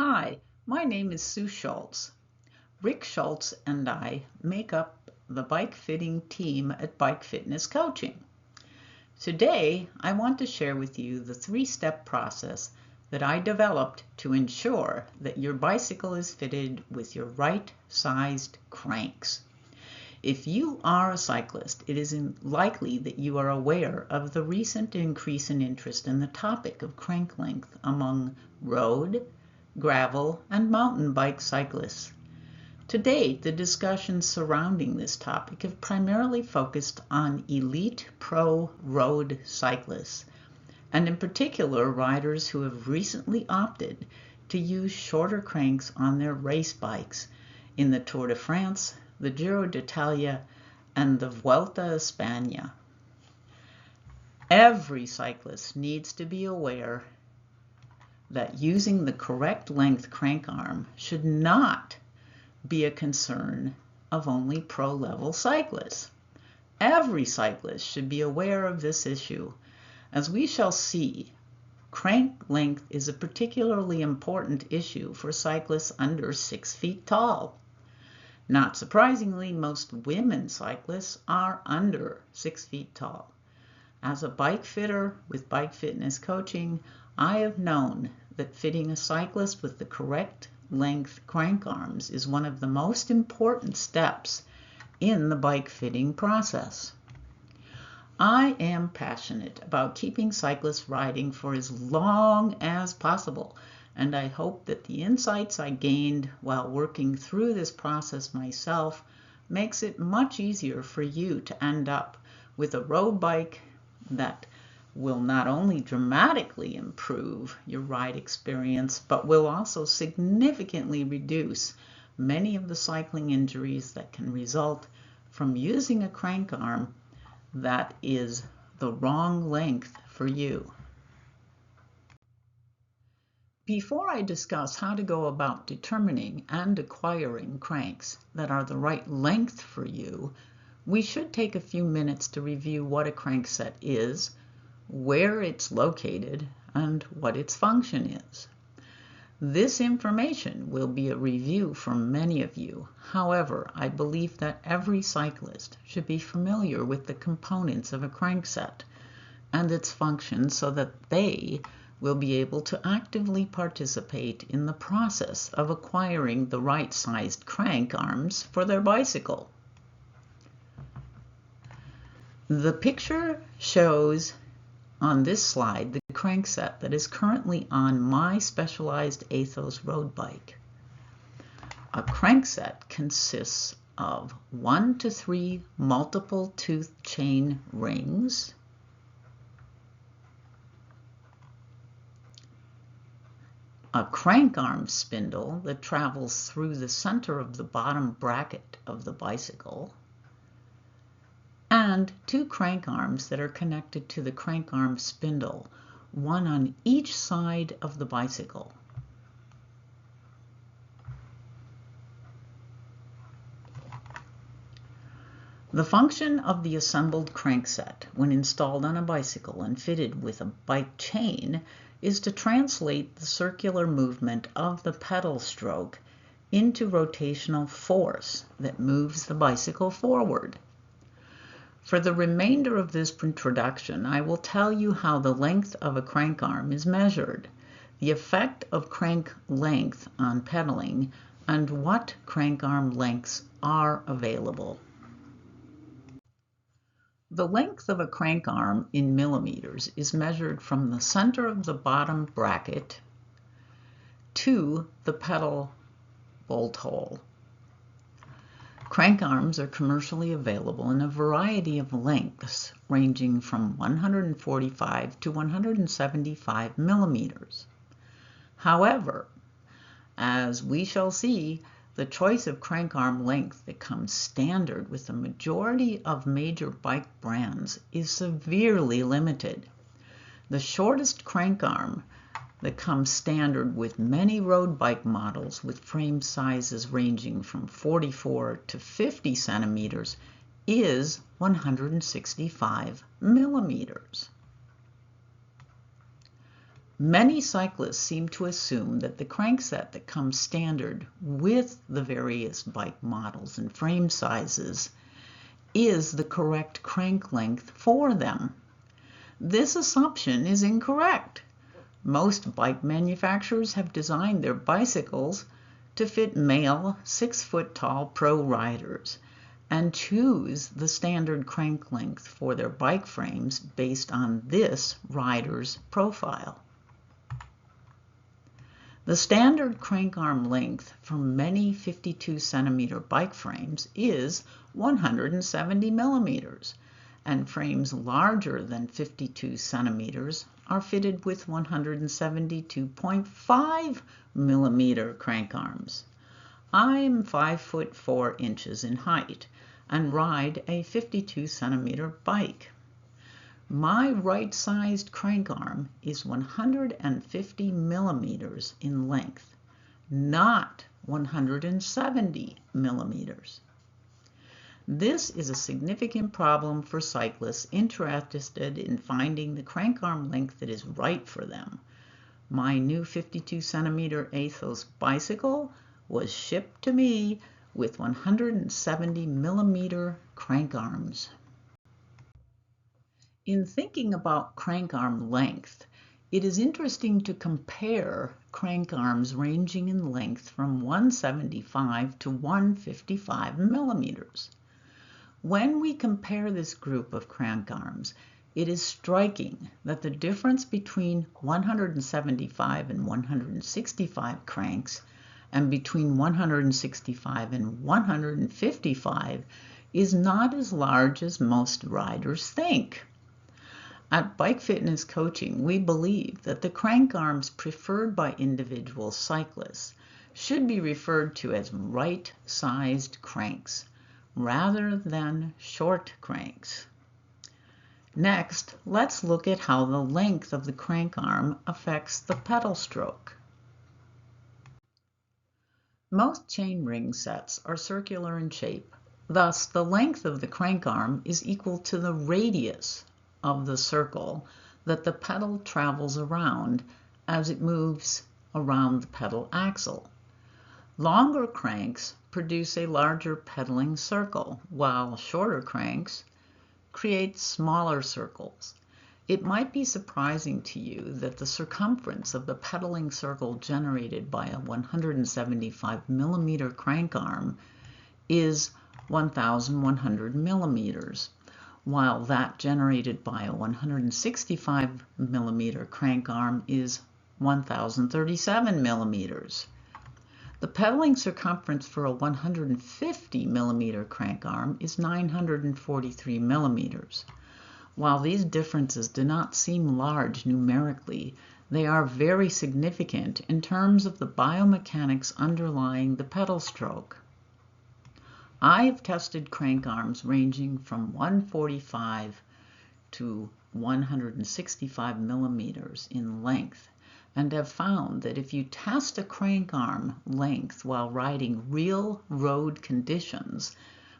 Hi, my name is Sue Schultz. Rick Schultz and I make up the bike fitting team at Bike Fitness Coaching. Today, I want to share with you the three-step process that I developed to ensure that your bicycle is fitted with your right-sized cranks. If you are a cyclist, it is likely that you are aware of the recent increase in interest in the topic of crank length among road, gravel, and mountain bike cyclists. To date, the discussions surrounding this topic have primarily focused on elite pro road cyclists, and in particular riders who have recently opted to use shorter cranks on their race bikes in the Tour de France, the Giro d'Italia, and the Vuelta a España. Every cyclist needs to be aware that using the correct length crank arm should not be a concern of only pro-level cyclists. Every cyclist should be aware of this issue. As we shall see, crank length is a particularly important issue for cyclists under 6 feet tall. Not surprisingly, most women cyclists are under 6 feet tall. As a bike fitter with Bike Fitness Coaching, I have known that fitting a cyclist with the correct length crank arms is one of the most important steps in the bike fitting process. I am passionate about keeping cyclists riding for as long as possible, and I hope that the insights I gained while working through this process myself makes it much easier for you to end up with a road bike that will not only dramatically improve your ride experience, but will also significantly reduce many of the cycling injuries that can result from using a crank arm that is the wrong length for you. Before I discuss how to go about determining and acquiring cranks that are the right length for you, we should take a few minutes to review what a crank set is, where it's located, and what its function is. This information will be a review for many of you. However, I believe that every cyclist should be familiar with the components of a crank set and its function so that they will be able to actively participate in the process of acquiring the right-sized crank arms for their bicycle. The picture shows on this slide the crank set that is currently on my Specialized Athos road bike. A crank set consists of 1 to 3 multiple tooth chain rings, a crank arm spindle that travels through the center of the bottom bracket of the bicycle, and 2 crank arms that are connected to the crank arm spindle, one on each side of the bicycle. The function of the assembled crank set when installed on a bicycle and fitted with a bike chain is to translate the circular movement of the pedal stroke into rotational force that moves the bicycle forward. For the remainder of this introduction, I will tell you how the length of a crank arm is measured, the effect of crank length on pedaling, and what crank arm lengths are available. The length of a crank arm in millimeters is measured from the center of the bottom bracket to the pedal bolt hole. Crank arms are commercially available in a variety of lengths ranging from 145 to 175 millimeters. However, as we shall see, the choice of crank arm length that comes standard with the majority of major bike brands is severely limited. The shortest crank arm that comes standard with many road bike models with frame sizes ranging from 44 to 50 centimeters is 165 millimeters. Many cyclists seem to assume that the crankset that comes standard with the various bike models and frame sizes is the correct crank length for them. This assumption is incorrect. Most bike manufacturers have designed their bicycles to fit male 6-foot-tall pro riders and choose the standard crank length for their bike frames based on this rider's profile. The standard crank arm length for many 52-centimeter bike frames is 170 millimeters, and frames larger than 52 centimeters are fitted with 172.5 millimeter crank arms. I'm 5'4" in height and ride a 52 centimeter bike. My right-sized crank arm is 150 millimeters in length, not 170 millimeters. This is a significant problem for cyclists interested in finding the crank arm length that is right for them. My new 52 centimeter Athos bicycle was shipped to me with 170 millimeter crank arms. In thinking about crank arm length, it is interesting to compare crank arms ranging in length from 175 to 155 millimeters. When we compare this group of crank arms, it is striking that the difference between 175 and 165 cranks and between 165 and 155 is not as large as most riders think. At Bike Fitness Coaching, we believe that the crank arms preferred by individual cyclists should be referred to as right-sized cranks rather than short cranks. Next, let's look at how the length of the crank arm affects the pedal stroke. Most chain ring sets are circular in shape. Thus, the length of the crank arm is equal to the radius of the circle that the pedal travels around as it moves around the pedal axle. Longer cranks produce a larger pedaling circle, while shorter cranks create smaller circles. It might be surprising to you that the circumference of the pedaling circle generated by a 175 millimeter crank arm is 1,100 millimeters, while that generated by a 165 millimeter crank arm is 1,037 millimeters. The pedaling circumference for a 150 millimeter crank arm is 943 millimeters. While these differences do not seem large numerically, they are very significant in terms of the biomechanics underlying the pedal stroke. I have tested crank arms ranging from 145 to 165 millimeters in length and have found that if you test a crank arm length while riding real road conditions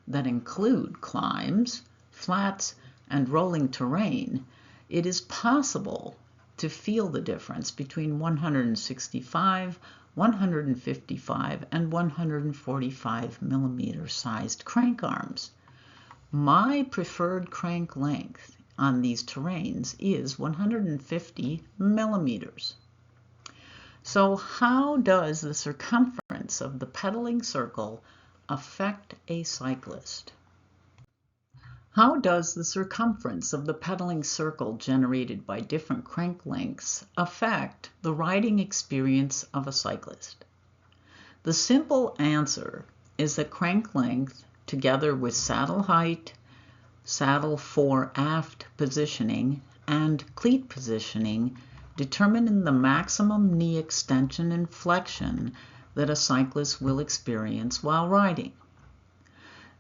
that include climbs, flats, and rolling terrain, it is possible to feel the difference between 165, 155, and 145 millimeter sized crank arms. My preferred crank length on these terrains is 150 millimeters. So how does the circumference of the pedaling circle affect a cyclist? How does the circumference of the pedaling circle generated by different crank lengths affect the riding experience of a cyclist? The simple answer is that crank length, together with saddle height, saddle fore-aft positioning, and cleat positioning, determine the maximum knee extension and flexion that a cyclist will experience while riding.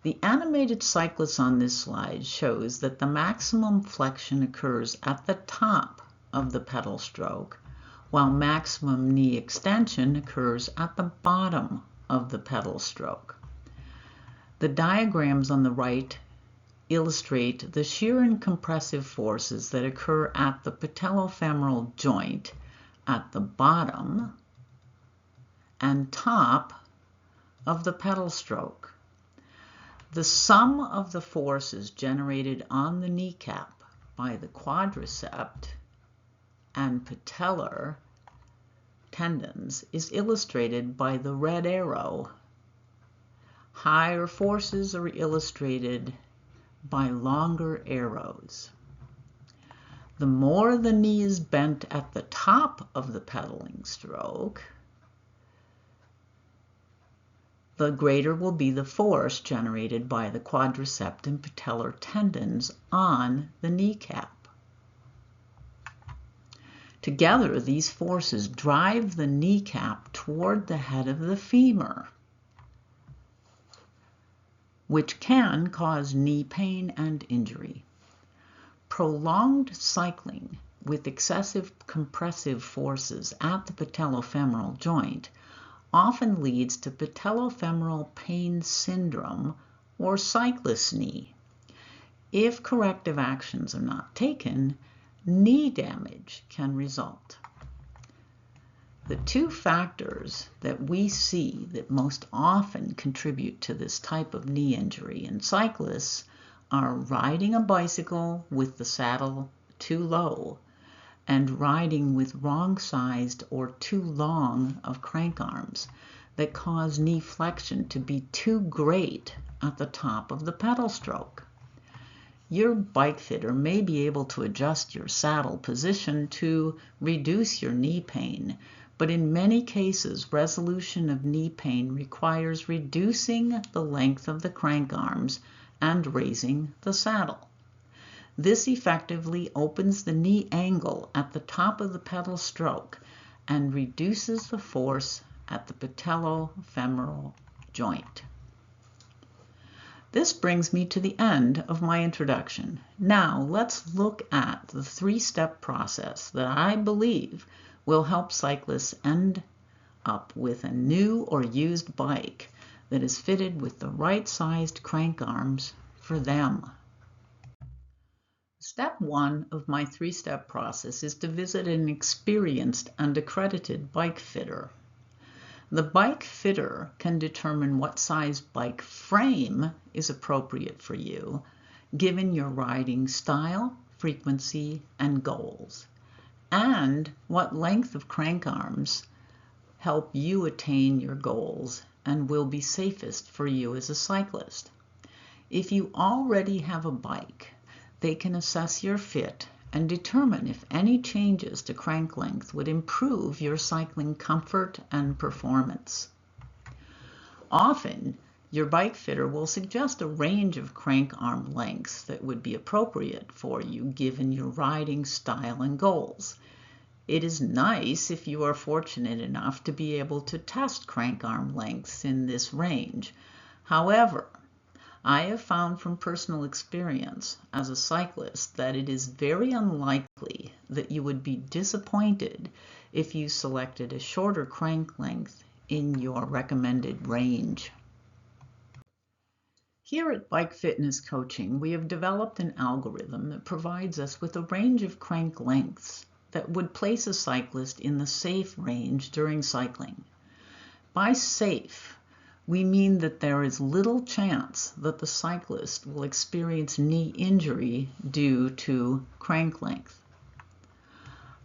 The animated cyclist on this slide shows that the maximum flexion occurs at the top of the pedal stroke, while maximum knee extension occurs at the bottom of the pedal stroke. The diagrams on the right illustrate the shear and compressive forces that occur at the patellofemoral joint at the bottom and top of the pedal stroke. The sum of the forces generated on the kneecap by the quadriceps and patellar tendons is illustrated by the red arrow. Higher forces are illustrated by longer arrows. The more the knee is bent at the top of the pedaling stroke, the greater will be the force generated by the quadriceps and patellar tendons on the kneecap. Together, these forces drive the kneecap toward the head of the femur, which can cause knee pain and injury. Prolonged cycling with excessive compressive forces at the patellofemoral joint often leads to patellofemoral pain syndrome or cyclist knee. If corrective actions are not taken, knee damage can result. The two factors that we see that most often contribute to this type of knee injury in cyclists are riding a bicycle with the saddle too low and riding with wrong-sized or too long of crank arms that cause knee flexion to be too great at the top of the pedal stroke. Your bike fitter may be able to adjust your saddle position to reduce your knee pain, but in many cases, resolution of knee pain requires reducing the length of the crank arms and raising the saddle. This effectively opens the knee angle at the top of the pedal stroke and reduces the force at the patellofemoral joint. This brings me to the end of my introduction. Now let's look at the three-step process that I believe will help cyclists end up with a new or used bike that is fitted with the right-sized crank arms for them. Step one of my three-step process is to visit an experienced and accredited bike fitter. The bike fitter can determine what size bike frame is appropriate for you, given your riding style, frequency, and goals, and what length of crank arms help you attain your goals and will be safest for you as a cyclist. If you already have a bike, they can assess your fit and determine if any changes to crank length would improve your cycling comfort and performance. Often, your bike fitter will suggest a range of crank arm lengths that would be appropriate for you given your riding style and goals. It is nice if you are fortunate enough to be able to test crank arm lengths in this range. However, I have found from personal experience as a cyclist that it is very unlikely that you would be disappointed if you selected a shorter crank length in your recommended range. Here at Bike Fitness Coaching, we have developed an algorithm that provides us with a range of crank lengths that would place a cyclist in the safe range during cycling. By safe, we mean that there is little chance that the cyclist will experience knee injury due to crank length.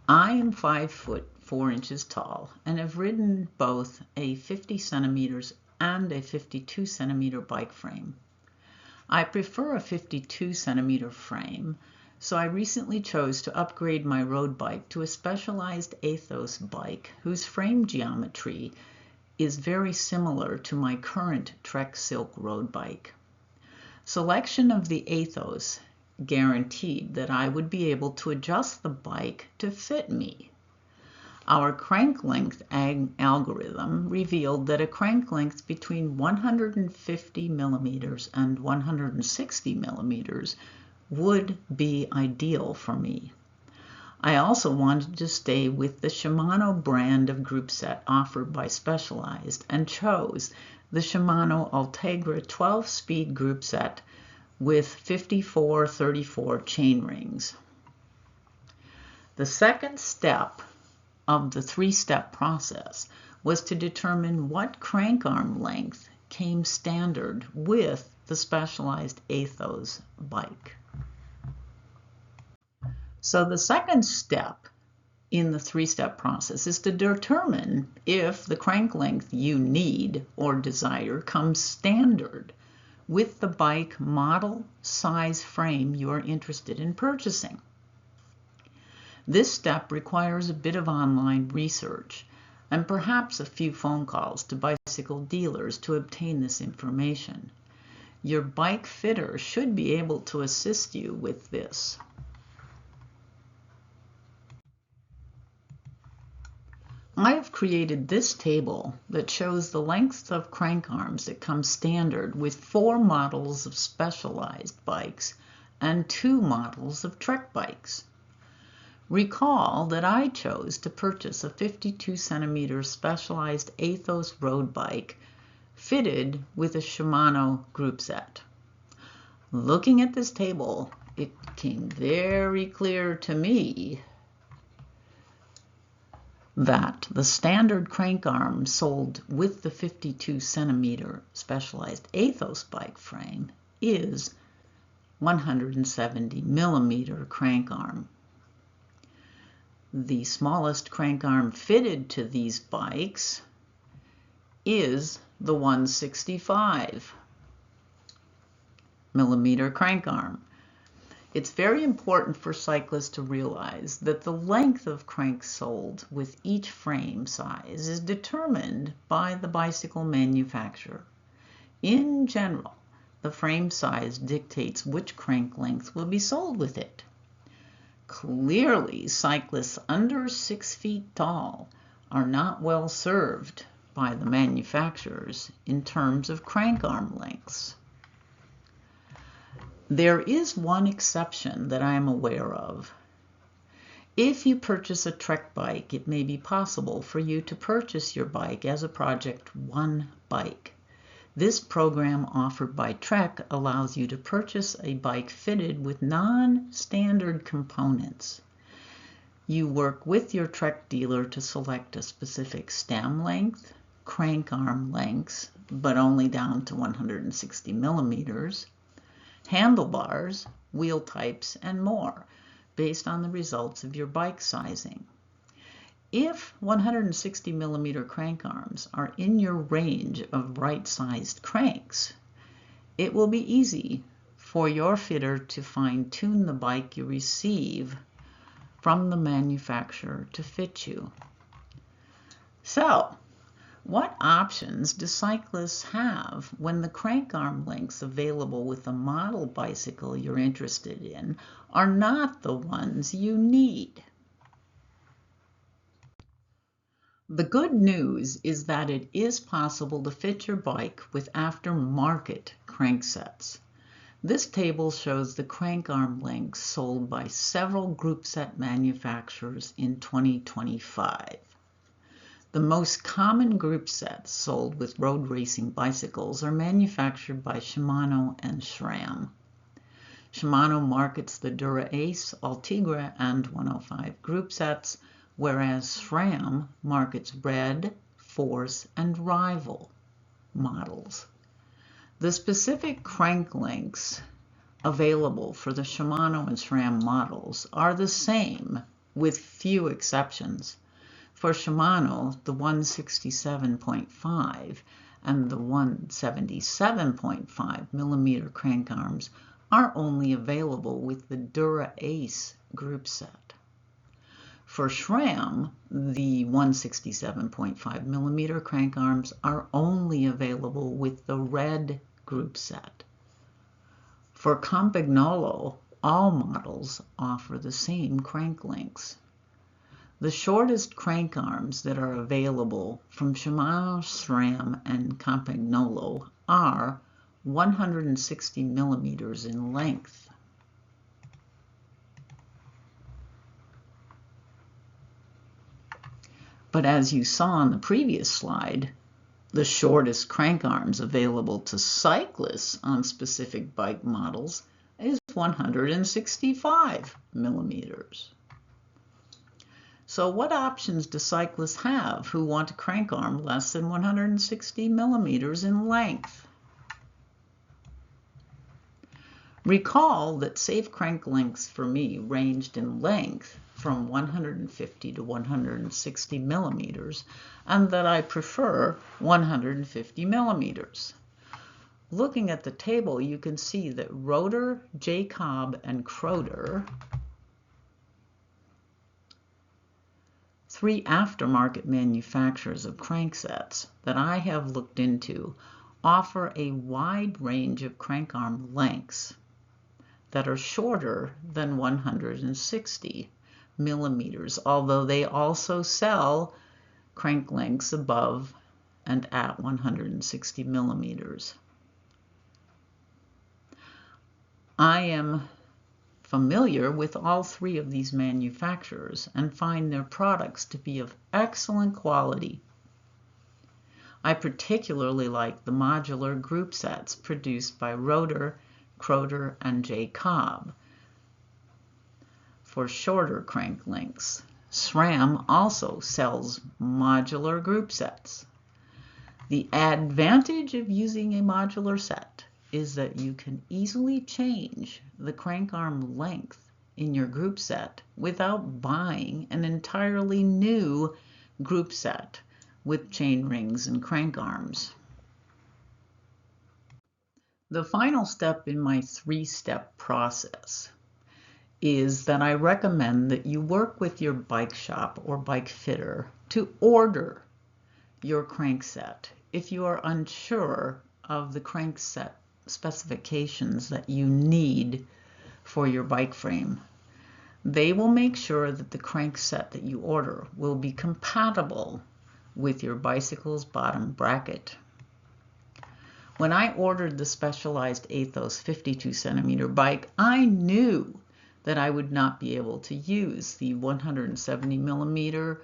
I am 5 foot 4 inches tall and have ridden both a 50 centimeters and a 52 centimeter bike frame. I prefer a 52 centimeter frame, so I recently chose to upgrade my road bike to a specialized Athos bike whose frame geometry is very similar to my current Trek Silk road bike. Selection of the Athos guaranteed that I would be able to adjust the bike to fit me. Our crank length algorithm revealed that a crank length between 150 millimeters and 160 millimeters would be ideal for me. I also wanted to stay with the Shimano brand of group set offered by Specialized and chose the Shimano Ultegra 12-speed group set with 54/34 chain rings. The second step of the three-step process was to determine what crank arm length came standard with the Specialized Athos bike. So the second step in the three-step process is to determine if the crank length you need or desire comes standard with the bike model, size, frame you are interested in purchasing. This step requires a bit of online research and perhaps a few phone calls to bicycle dealers to obtain this information. Your bike fitter should be able to assist you with this. I have created this table that shows the lengths of crank arms that come standard with 4 models of Specialized bikes and 2 models of Trek bikes. Recall that I chose to purchase a 52 centimeter Specialized Athos road bike fitted with a Shimano group set. Looking at this table, it became very clear to me that the standard crank arm sold with the 52 centimeter Specialized Athos bike frame is 170 millimeter crank arm. The smallest crank arm fitted to these bikes is the 165 millimeter crank arm. It's very important for cyclists to realize that the length of cranks sold with each frame size is determined by the bicycle manufacturer. In general, the frame size dictates which crank length will be sold with it. Clearly, cyclists under 6 feet tall are not well served by the manufacturers in terms of crank arm lengths. There is one exception that I am aware of. If you purchase a Trek bike, it may be possible for you to purchase your bike as a Project 1 bike. This program offered by Trek allows you to purchase a bike fitted with non-standard components. You work with your Trek dealer to select a specific stem length, crank arm lengths, but only down to 160 millimeters, handlebars, wheel types, and more, based on the results of your bike sizing. If 160 millimeter crank arms are in your range of right-sized cranks, it will be easy for your fitter to fine-tune the bike you receive from the manufacturer to fit you. So, what options do cyclists have when the crank arm lengths available with the model bicycle you're interested in are not the ones you need? The good news is that it is possible to fit your bike with aftermarket crank sets. This table shows the crank arm lengths sold by several group set manufacturers in 2025. The most common group sets sold with road racing bicycles are manufactured by Shimano and SRAM. Shimano markets the Dura Ace, Ultegra, and 105 group sets, whereas SRAM markets Red, Force, and Rival models. The specific crank lengths available for the Shimano and SRAM models are the same, with few exceptions. For Shimano, the 167.5 and the 177.5 millimeter crank arms are only available with the Dura Ace group set. For SRAM, the 167.5 millimeter crank arms are only available with the Red group set. For Campagnolo, all models offer the same crank lengths. The shortest crank arms that are available from Shimano, SRAM, and Campagnolo are 160 millimeters in length. But as you saw on the previous slide, the shortest crank arms available to cyclists on specific bike models is 165 millimeters. So what options do cyclists have who want a crank arm less than 160 millimeters in length? Recall that safe crank lengths for me ranged in length from 150 to 160 millimeters, and that I prefer 150 millimeters. Looking at the table, you can see that Rotor, Jacob, and Croder, three aftermarket manufacturers of cranksets that I have looked into, offer a wide range of crank arm lengths that are shorter than 160 millimeters, although they also sell crank lengths above and at 160 millimeters. I am familiar with all three of these manufacturers and find their products to be of excellent quality. I particularly like the modular group sets produced by Rotor, Croder, and Jacob for shorter crank lengths. SRAM also sells modular group sets. The advantage of using a modular set is that you can easily change the crank arm length in your group set without buying an entirely new group set with chain rings and crank arms. The final step in my three-step process is that I recommend that you work with your bike shop or bike fitter to order your crank set if you are unsure of the crank set specifications that you need for your bike frame. They will make sure that the crank set that you order will be compatible with your bicycle's bottom bracket. When I ordered the Specialized Athos 52 centimeter bike, I knew that I would not be able to use the 170 millimeter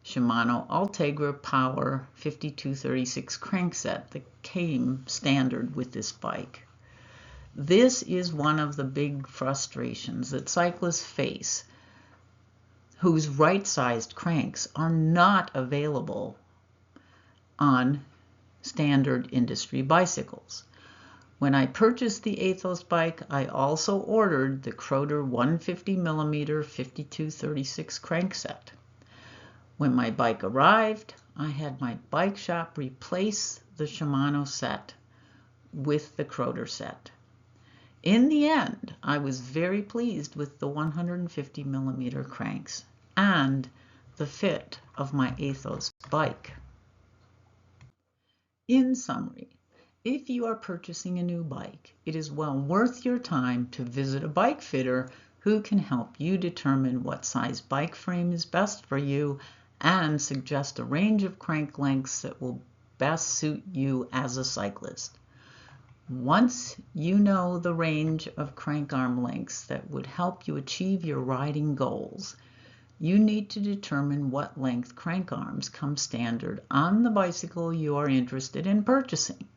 Shimano Ultegra Power 5236 crankset that came standard with this bike. This is one of the big frustrations that cyclists face whose right-sized cranks are not available on standard industry bicycles. When I purchased the Athos bike, I also ordered the Croder 150 millimeter 5236 crankset. When my bike arrived, I had my bike shop replace the Shimano set with the Croder set. In the end, I was very pleased with the 150 millimeter cranks and the fit of my Athos bike. In summary, if you are purchasing a new bike, it is well worth your time to visit a bike fitter who can help you determine what size bike frame is best for you and suggest a range of crank lengths that will best suit you as a cyclist. Once you know the range of crank arm lengths that would help you achieve your riding goals, you need to determine what length crank arms come standard on the bicycle you are interested in purchasing.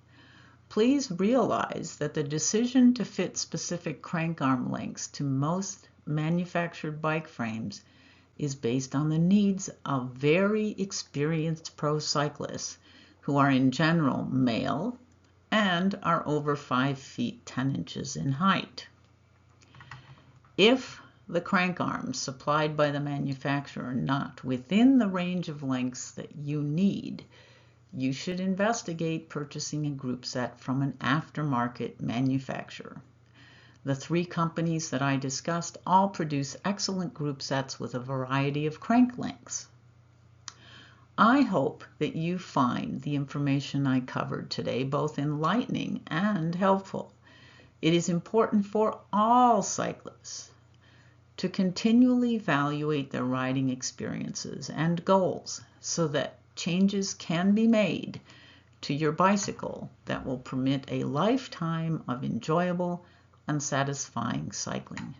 Please realize that the decision to fit specific crank arm lengths to most manufactured bike frames is based on the needs of very experienced pro cyclists who are in general male and are over 5 feet 10 inches in height. If the crank arms supplied by the manufacturer are not within the range of lengths that you need, you should investigate purchasing a group set from an aftermarket manufacturer. The three companies that I discussed all produce excellent group sets with a variety of crank lengths. I hope that you find the information I covered today both enlightening and helpful. It is important for all cyclists to continually evaluate their riding experiences and goals so that changes can be made to your bicycle that will permit a lifetime of enjoyable and satisfying cycling.